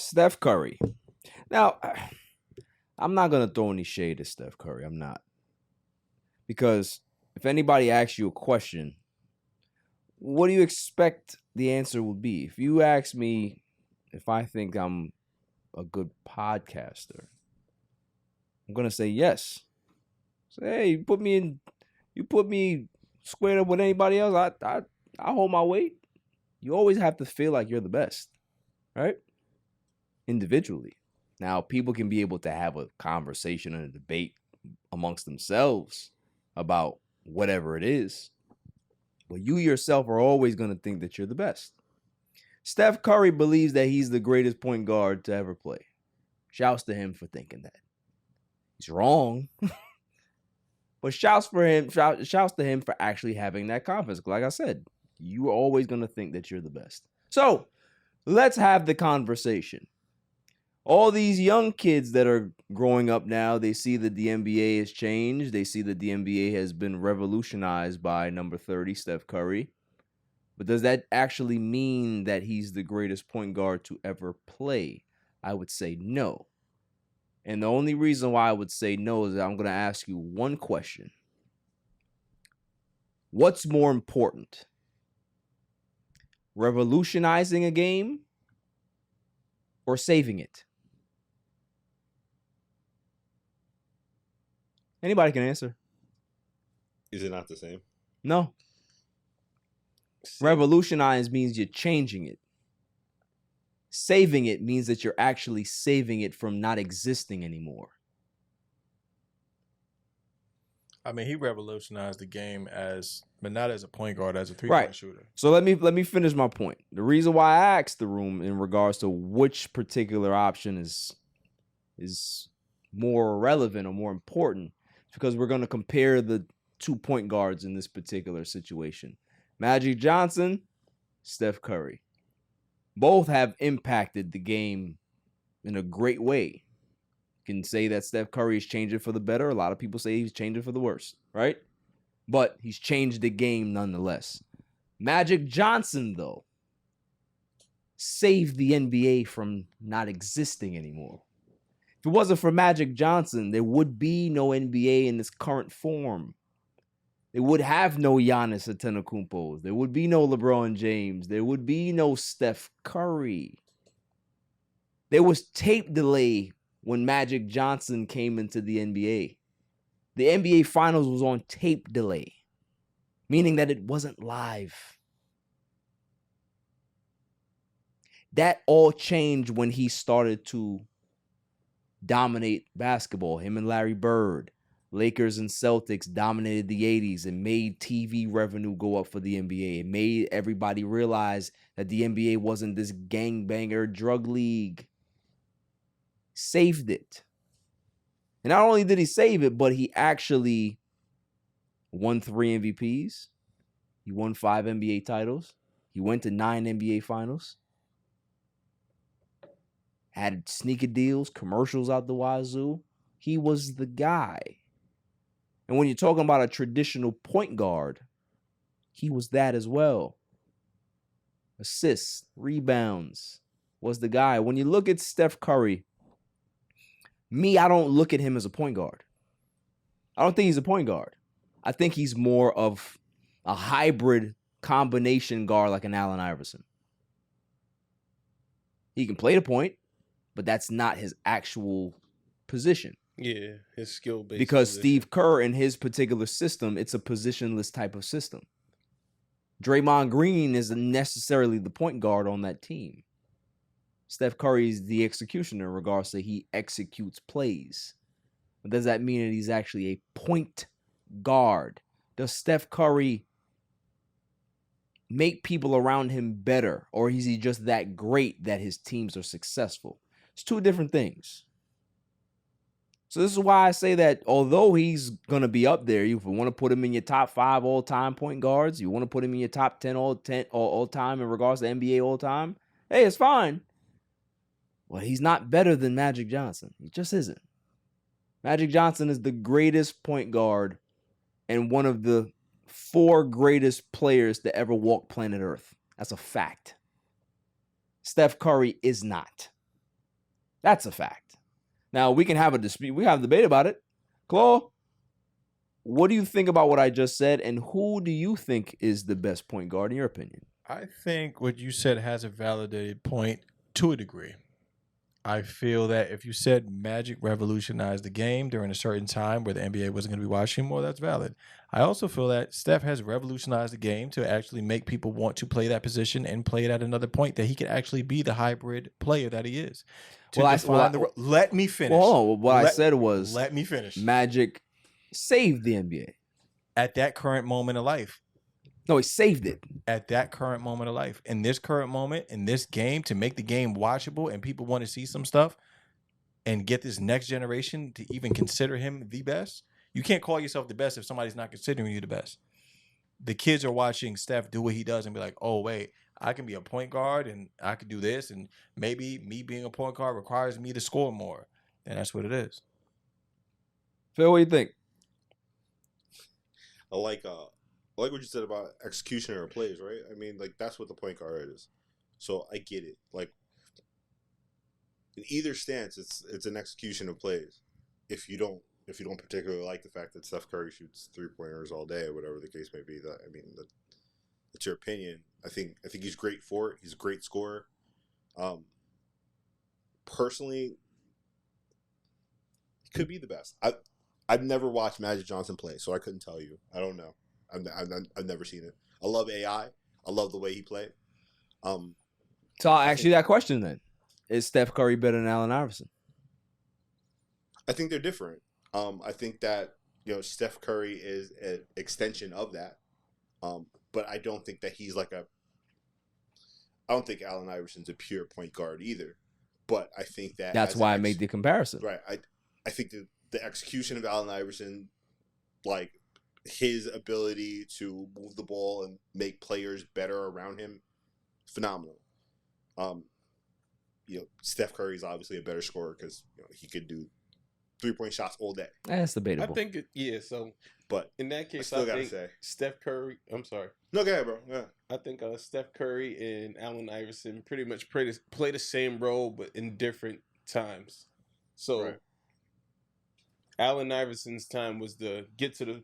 Steph Curry. Now, I'm not going to throw any shade at Steph Curry. I'm not. Because if anybody asks you a question, what do you expect the answer will be? If you ask me if I think I'm a good podcaster, I'm going to say yes. Say, hey, you put me squared up with anybody else, I hold my weight. You always have to feel like you're the best, right? Individually. Now, people can be able to have a conversation and a debate amongst themselves about whatever it is, but you yourself are always going to think that you're the best. Steph Curry believes that he's the greatest point guard to ever play. Shouts to him for thinking that. He's wrong. But shouts to him for actually having that confidence. Like I said, you are always going to think that you're the best. So, let's have the conversation. All these young kids that are growing up now, they see that the NBA has changed. They see that the NBA has been revolutionized by number 30, Steph Curry. But does that actually mean that he's the greatest point guard to ever play? I would say no. And the only reason why I would say no is that I'm going to ask you one question. What's more important? Revolutionizing a game or saving it? Anybody can answer. Is it not the same? No. Revolutionize means you're changing it. Saving it means that you're actually saving it from not existing anymore. I mean, he revolutionized the game but not as a point guard, as a three-point shooter. So let me finish my point. The reason why I asked the room in regards to which particular option is more relevant or more important is because we're going to compare the 2 point guards in this particular situation. Magic Johnson, Steph Curry. Both have impacted the game in a great way. You can say that Steph Curry is changing for the better. A lot of people say he's changing for the worse, right? But he's changed the game nonetheless. Magic Johnson, though, saved the NBA from not existing anymore. If it wasn't for Magic Johnson, there would be no NBA in its current form. There would have no Giannis Antetokounmpo. There would be no LeBron James. There would be no Steph Curry. There was tape delay when Magic Johnson came into the NBA. The NBA Finals was on tape delay, meaning that it wasn't live. That all changed when he started to dominate basketball. Him and Larry Bird. Lakers and Celtics dominated the 80s and made TV revenue go up for the NBA. It made everybody realize that the NBA wasn't this gangbanger drug league. Saved it. And not only did he save it, but he actually won 3 MVPs. He won 5 NBA titles. He went to 9 NBA finals. Had sneaker deals, commercials out the wazoo. He was the guy. And when you're talking about a traditional point guard, he was that as well. Assists, rebounds, was the guy. When you look at Steph Curry, I don't look at him as a point guard. I don't think he's a point guard. I think he's more of a hybrid combination guard like an Allen Iverson. He can play the point, but that's not his actual position. Yeah, his skill base. Because position. Steve Kerr in his particular system, it's a positionless type of system. Draymond Green isn't necessarily the point guard on that team. Steph Curry is the executioner in regards to he executes plays. But does that mean that he's actually a point guard? Does Steph Curry make people around him better? Or is he just that great that his teams are successful? It's 2 different things. So this is why I say that although he's going to be up there, if you want to put him in your top 5 all-time point guards, you want to put him in your top 10 all-time in regards to NBA all-time, hey, it's fine. Well, he's not better than Magic Johnson. He just isn't. Magic Johnson is the greatest point guard and one of the 4 greatest players to ever walk planet Earth. That's a fact. Steph Curry is not. That's a fact. Now, we can have a dispute. We have a debate about it. Claw, what do you think about what I just said, and who do you think is the best point guard in your opinion? I think what you said has a validated point to a degree. I feel that if you said Magic revolutionized the game during a certain time where the NBA wasn't going to be watching more, that's valid. I also feel that Steph has revolutionized the game to actually make people want to play that position and play it at another point, that he could actually be the hybrid player that he is. Let me finish. Well, what I said was, let me finish. Magic saved the NBA. At that current moment of life. No, he saved it. At that current moment of life. In this current moment, in this game, to make the game watchable and people want to see some stuff and get this next generation to even consider him the best, you can't call yourself the best if somebody's not considering you the best. The kids are watching Steph do what he does and be like, oh, wait, I can be a point guard and I can do this, and maybe me being a point guard requires me to score more. And that's what it is. Phil, what do you think? I like what you said about executioner plays, right? I mean, like, that's what the point guard is. So I get it. Like, in either stance, it's an execution of plays. If you don't particularly like the fact that Steph Curry shoots 3-pointers all day, or whatever the case may be, that's your opinion. I think he's great for it. He's a great scorer. Personally, he could be the best. I've never watched Magic Johnson play, so I couldn't tell you. I don't know. I've never seen it. I love AI. I love the way he played. So I'll ask you that question then. Is Steph Curry better than Allen Iverson? I think they're different. I think that, Steph Curry is an extension of that. But I don't think that he's I don't think Allen Iverson's a pure point guard either. But I think that that's why I made the comparison. Right. I think that the execution of Allen Iverson, like his ability to move the ball and make players better around him, phenomenal. Steph Curry's obviously a better scorer because he could do 3-point shots all day. That's debatable. I think so. But in that case, I I gotta think say, Steph Curry. I'm sorry. No, go ahead, bro. Yeah. I think Steph Curry and Allen Iverson pretty much play the same role, but in different times. So, right. Allen Iverson's time was to get to the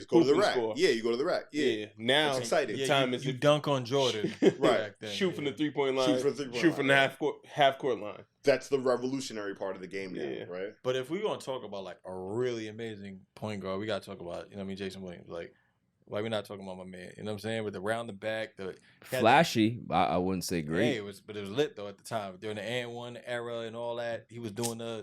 go to the rack. Score. Yeah, you go to the rack. Yeah. Now it's exciting. The time is you dunk on Jordan. Right. Shoot from the 3-point line. Shoot from the half court line. That's the revolutionary part of the game now, right? But if we're gonna talk about like a really amazing point guard, we gotta talk about Jason Williams. Like, why we not talking about my man? You know what I'm saying? With the round the back, flashy. I wouldn't say great. Yeah, but it was lit though at the time during the and1 era and all that. He was doing the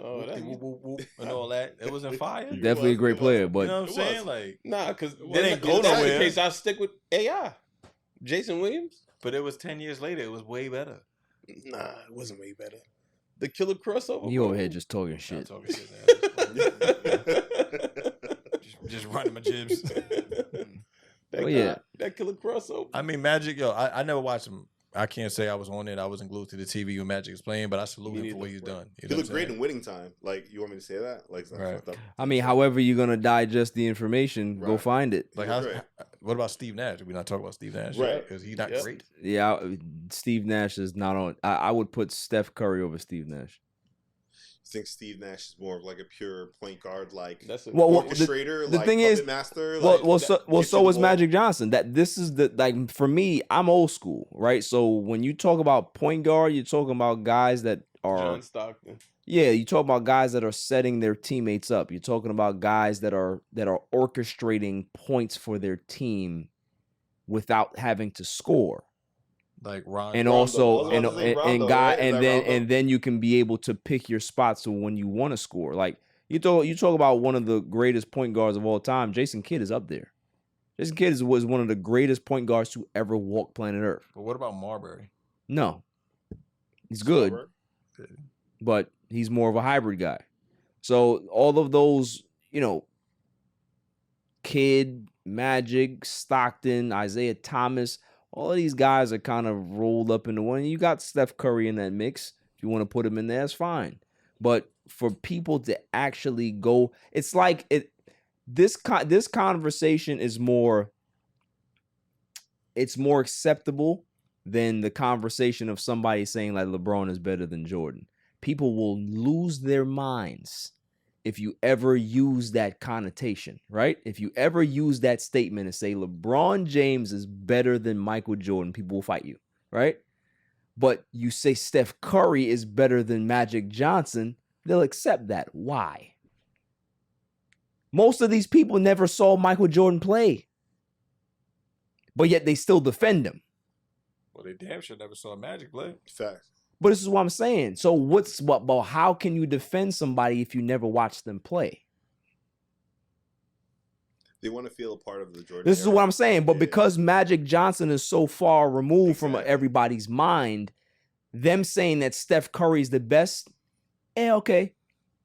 whoop and all that. It was in fire. Definitely a great player, but you know what I'm saying? Like, nah, because it ain't go that's nowhere. the case. I'll stick with AI. Jason Williams. But it was 10 years later. It was way better. Nah, it wasn't way better. The killer crossover. You over here just talking shit. Talking shit just running my jibs. That killer crossover. I mean, Magic, I never watched him. I can't say I was on it. I wasn't glued to the TV when Magic was playing, but I salute him for what he's done. He looked great in winning time. Like, you want me to say that? Like, right. I mean, however you're gonna digest the information, go find it. Like, what about Steve Nash? Did we not talk about Steve Nash? Right. Because he's not great. Yeah, Steve Nash is not on. I would put Steph Curry over Steve Nash. I think Steve Nash is more of like a pure point guard, like orchestrator, the thing is, master. So was Magic Johnson. That this is for me, I'm old school, right? So when you talk about point guard, you're talking about guys that are John Stockton. Yeah, you talk about guys that are setting their teammates up. You're talking about guys that are orchestrating points for their team without having to score. Like Ron, and also and then you can be able to pick your spots when you want to score. Like you talk about one of the greatest point guards of all time. Jason Kidd is up there. Jason Kidd was one of the greatest point guards to ever walk planet Earth. But what about Marbury? No, he's good, but he's more of a hybrid guy. So all of those, Kidd, Magic, Stockton, Isaiah Thomas. All of these guys are kind of rolled up into one. You got Steph Curry in that mix. If you want to put him in there, that's fine. But for people to actually go, it's like this conversation is more acceptable than the conversation of somebody saying like LeBron is better than Jordan. people will lose their minds if you ever use that connotation, right? If you ever use that statement and say LeBron James is better than Michael Jordan, people will fight you, right? But you say Steph Curry is better than Magic Johnson, they'll accept that. Why? Most of these people never saw Michael Jordan play, but yet they still defend him. Well, they damn sure never saw Magic play. Facts. But this is what I'm saying. So but how can you defend somebody if you never watched them play? They want to feel a part of the Jordan. This is era. what I'm saying. But Yeah. because Magic Johnson is so far removed from Exactly. everybody's mind, them saying that Steph Curry is the best, okay.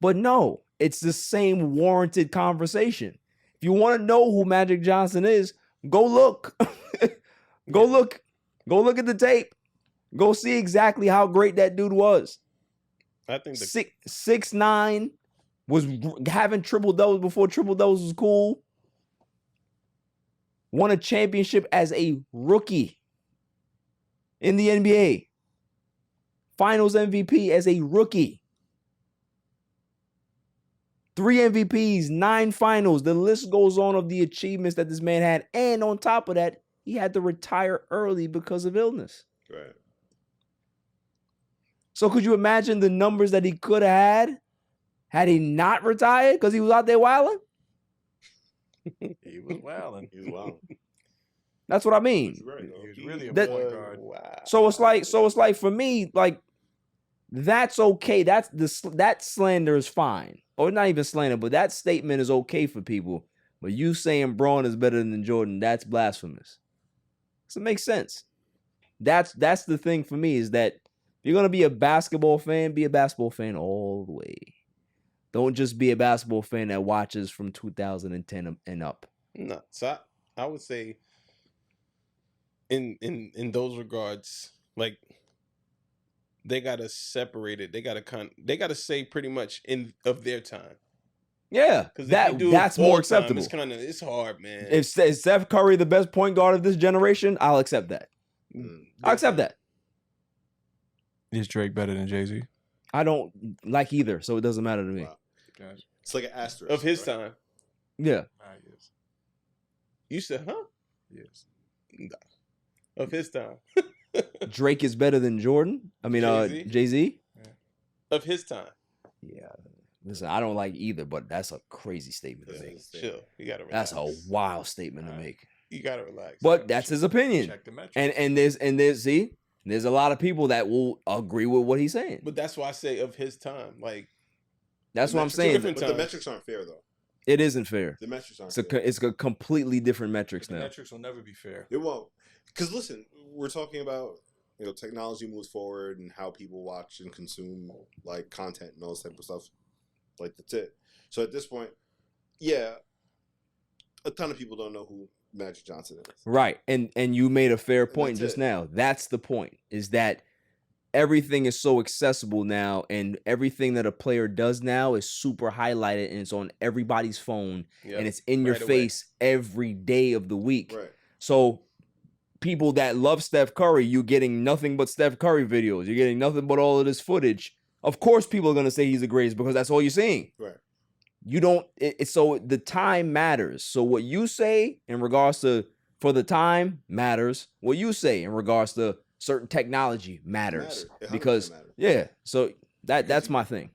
But no, it's the same warranted conversation. If you want to know who Magic Johnson is, go look. Go look. Go look at the tape. Go see exactly how great that dude was. I think 6'9", was having triple doubles before triple doubles was cool. Won a championship as a rookie in the NBA. Finals MVP as a rookie. 3 MVPs, 9 finals. The list goes on of the achievements that this man had. And on top of that, he had to retire early because of illness. Right. So could you imagine the numbers that he could have had he not retired because he was out there wilding? He was wilding. He was wild. That's what I mean. He's right, though. He was really a That- point guard. Wow. So it's like for me, like that's okay. That slander is fine. Or not even slander, but that statement is okay for people. But you saying Braun is better than Jordan, that's blasphemous. So it makes sense. That's the thing for me is that if you're gonna be a basketball fan, be a basketball fan all the way. Don't just be a basketball fan that watches from 2010 and up. No, so I would say in those regards, like they gotta separate it. They gotta say pretty much of their time. Yeah, Because that's more acceptable. It's hard, man. If Steph Curry the best point guard of this generation, I'll accept that. I'll accept that. Is Drake better than Jay-Z? I don't like either, so it doesn't matter to me. Wow. Gotcha. It's like an asterisk. of his right? time. Yeah. Yes. You said, huh? Yes. Of his time. Drake is better than Jordan. I mean, Jay-Z? Jay-Z. Of his time. Yeah. Listen, I don't like either, but that's a crazy statement to Yeah. make. Chill. You gotta relax. That's a wild statement to Alright. make. You gotta relax. But that's his opinion. Check the metrics. And there's a lot of people that will agree with what he's saying. But that's why I say of his time. Like That's The what I'm metrics- saying. different But the times. metrics aren't fair, though. It isn't fair. The metrics aren't It's fair. it's a completely different metrics the now. metrics will never be fair. It won't. Because listen, we're talking about, technology moves forward and how people watch and consume like content and all this type of stuff. Like that's it. So at this point, yeah, a ton of people don't know who Magic Johnson is. Right. And you made a fair point that's just it. now. That's the point, is that everything is so accessible now, and everything that a player does now is super highlighted, and it's on everybody's phone, and it's in your right away. face every day of the week. Right. So people that love Steph Curry, you're getting nothing but Steph Curry videos. You're getting nothing but all of this footage. Of course people are going to say he's the greatest because that's all you're seeing. Right. You don't so the time matters. So what you say in regards to for the time matters. What you say in regards to certain technology matters. It 100% Because matters. yeah, so that's my thing.